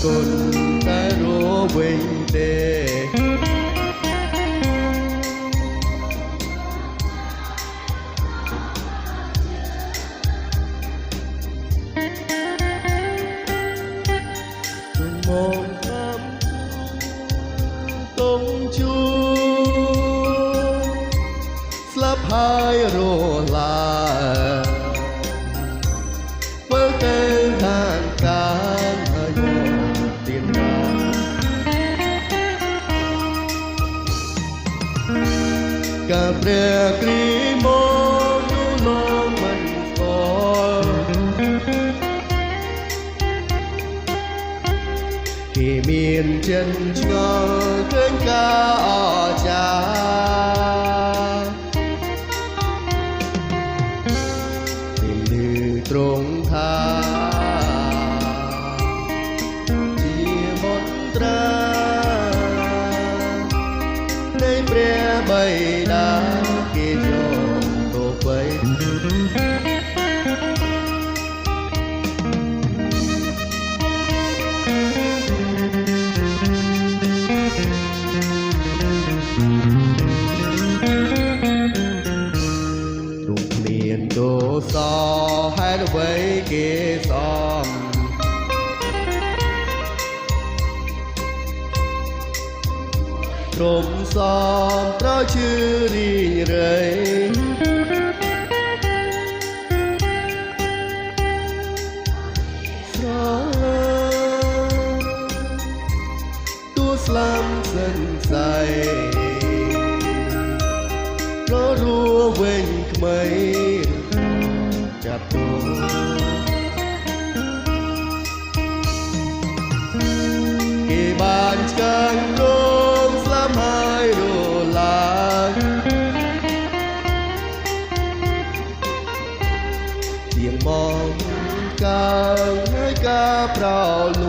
គុណតែរវិញទេមកតាមតុងជួស្លាប់ហើយរលាមើលទៅខាងកានហើយមកទៀនណាការព្រះគ្រីមកទូលងមិនស្គាល់គេមានចិនឆ្ងល់ឃើញការអស្ចារ្យទ្រង់ថាជាមន្ត្រានៃព្រះបិតាគេយកទៅបីរូបមានដោសហេតុអ្វីគេសំទ្រង់សំត្រូវជឿរីងរៃស្រឡាញ់ទួស្លាប់សិនស័យរវិញក្មៃចាប់ទូគេបានឆ្កាំងរងស្លាប់ហើយរលាជាងមកកាងហើយការប្រោល